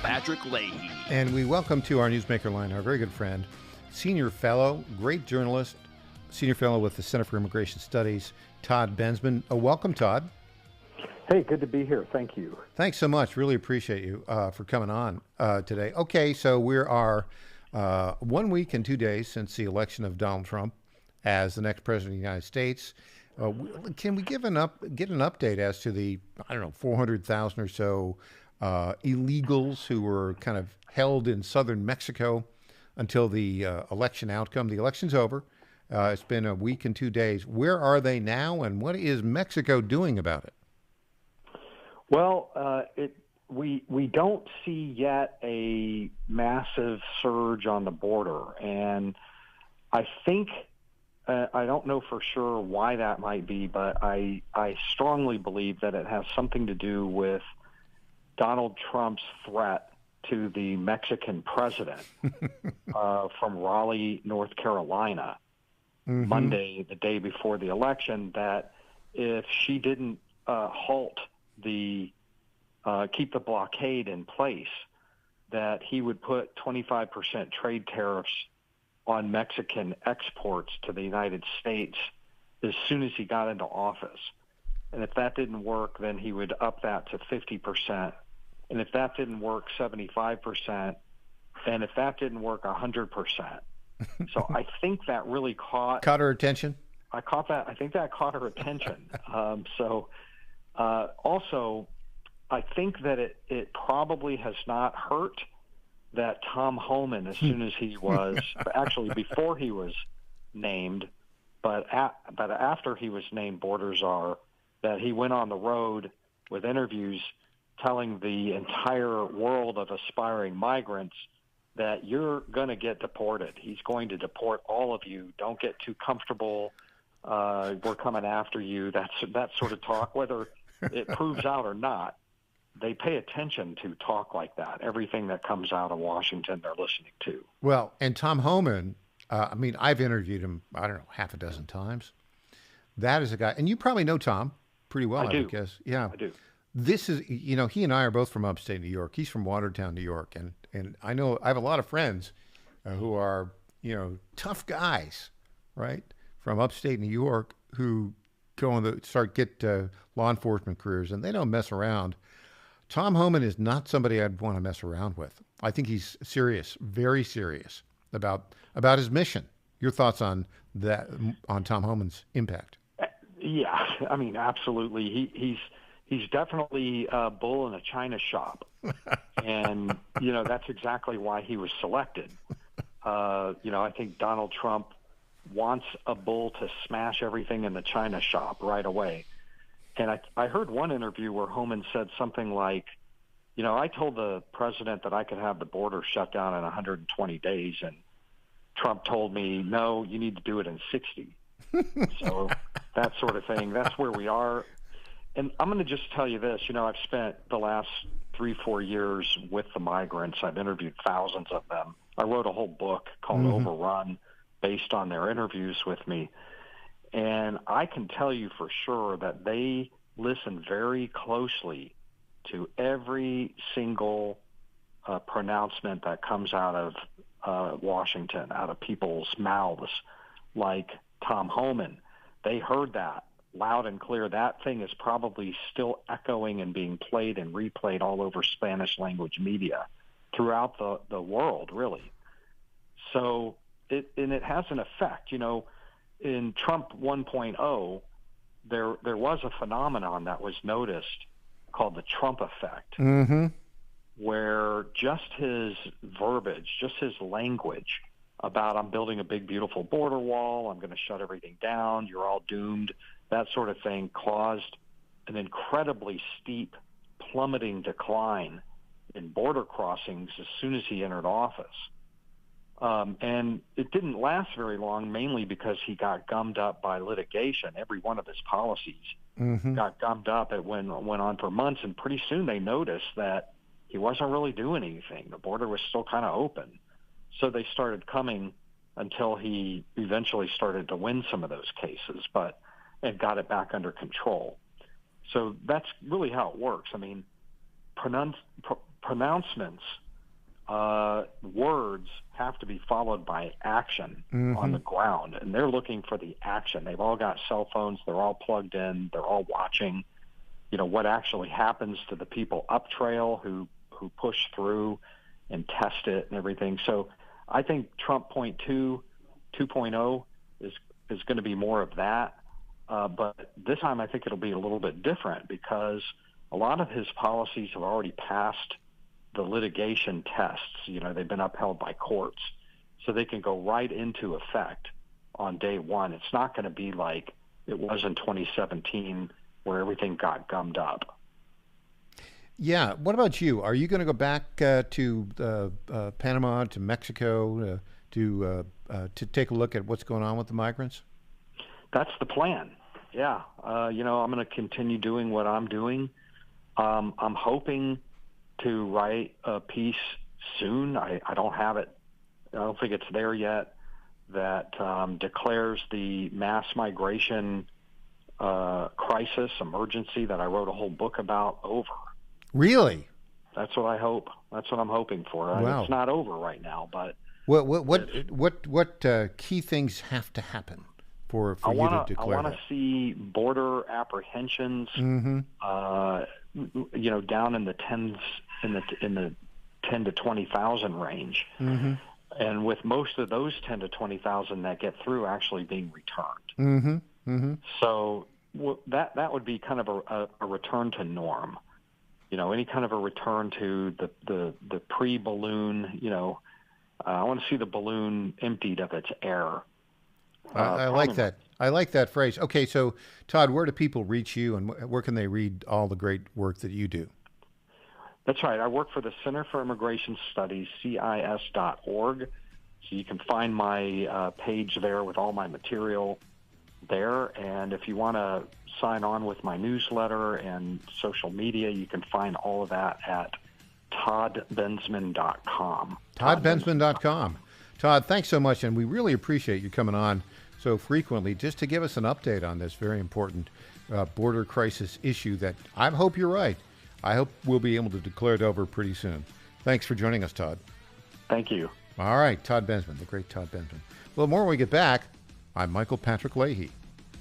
Patrick Leahy. And we welcome to our Newsmaker line our very good friend, senior fellow, great journalist, senior fellow with the Center for Immigration Studies, TODD BENSMAN. Welcome, Todd. Hey, good to be here. Thank you. Thanks so much. Really appreciate you for coming on today. Okay, so we are 1 week and 2 days since the election of Donald Trump as the next president of the United States. Can we get an update as to the, 400,000 or so illegals who were kind of held in southern Mexico until the election outcome? The election's over. It's been a week and 2 days. Where are they now, and what is Mexico doing about it? Well, we don't see yet a massive surge on the border, and I think I don't know for sure why that might be, but I strongly believe that it has something to do with Donald Trump's threat to the Mexican president from Raleigh, North Carolina, Monday, the day before the election, that if she didn't keep the blockade in place, that he would put 25% trade tariffs on Mexican exports to the United States as soon as he got into office. And if that didn't work, then he would up that to 50%. And if that didn't work, 75%. And if that didn't work, 100%. So I think that really caught her attention. I think that caught her attention. Also, I think that it probably has not hurt that Tom Homan, as soon as he was, actually before he was named, but after he was named Border Czar, that he went on the road with interviews telling the entire world of aspiring migrants that you're going to get deported. He's going to deport all of you. Don't get too comfortable. We're coming after you. That sort of talk, whether it proves out or not, they pay attention to talk like that. Everything that comes out of Washington, they're listening to. Well, and Tom Homan, I've interviewed him, half a dozen times. That is a guy, and you probably know Tom pretty well, I guess. Yeah, I do. This is, he and I are both from upstate New York. He's from Watertown, New York. And I know I have a lot of friends who are, tough guys, right, from upstate New York who go on get law enforcement careers, and they don't mess around. Tom Homan is not somebody I'd want to mess around with. I think he's serious, very serious about his mission. Your thoughts on that, on Tom Homan's impact? Yeah, absolutely. He's definitely a bull in a china shop, and that's exactly why he was selected. I think Donald Trump wants a bull to smash everything in the china shop right away. And I heard one interview where Homan said something like, I told the president that I could have the border shut down in 120 days, and Trump told me, no, you need to do it in 60. So that sort of thing, that's where we are. And I'm going to just tell you this, I've spent the last 3-4 years with the migrants. I've interviewed thousands of them. I wrote a whole book called Overrun based on their interviews with me. And I can tell you for sure that they listen very closely to every single pronouncement that comes out of Washington, out of people's mouths, like Tom Homan. They heard that loud and clear. That thing is probably still echoing and being played and replayed all over Spanish language media throughout the world, really. So it has an effect, In Trump 1.0, there was a phenomenon that was noticed called the Trump effect, where just his verbiage, just his language about I'm building a big, beautiful border wall, I'm going to shut everything down, you're all doomed, that sort of thing caused an incredibly steep, plummeting decline in border crossings as soon as he entered office. And it didn't last very long, mainly because he got gummed up by litigation. Every one of his policies got gummed up. It went on for months, and pretty soon they noticed that he wasn't really doing anything. The border was still kind of open. So they started coming until he eventually started to win some of those cases, and got it back under control. So that's really how it works. pronouncements, words have to be followed by action on the ground, and they're looking for the action. They've all got cell phones. They're all plugged in. They're all watching, what actually happens to the people up trail who push through and test it and everything. So I think Trump 2.0 is going to be more of that. But this time I think it'll be a little bit different because a lot of his policies have already passed the litigation tests. They've been upheld by courts, so they can go right into effect on day one. It's not going to be like it was in 2017 where everything got gummed up. Yeah. What about you? Are you going to go back to Panama, to Mexico, to take a look at what's going on with the migrants? That's the plan. Yeah. I'm going to continue doing what I'm doing. I'm hoping to write a piece soon. I don't have it. I don't think it's there yet. That declares the mass migration crisis emergency that I wrote a whole book about over. Really? That's what I hope. That's what I'm hoping for. Wow. It's not over right now, but what key things have to happen for you to declare I want to see border apprehensions. Down in the tens, in the 10 to 20,000 range, and with most of those 10 to 20,000 that get through actually being returned. So that would be kind of a return to norm. Any kind of a return to the pre-balloon. I want to see the balloon emptied of its air. I like that. I like that phrase. Okay, so Todd, where do people reach you, and where can they read all the great work that you do? That's right. I work for the Center for Immigration Studies, CIS.org. So you can find my page there with all my material there. And if you want to sign on with my newsletter and social media, you can find all of that at TODDBENSMAN.com. TODDBENSMAN.com. Todd, thanks so much, and we really appreciate you coming on so frequently just to give us an update on this very important border crisis issue that I hope you're right. I hope we'll be able to declare it over pretty soon. Thanks for joining us, Todd. Thank you. All right, Todd Bensman, the great Todd Bensman. Well, more when we get back. I'm Michael Patrick Leahy.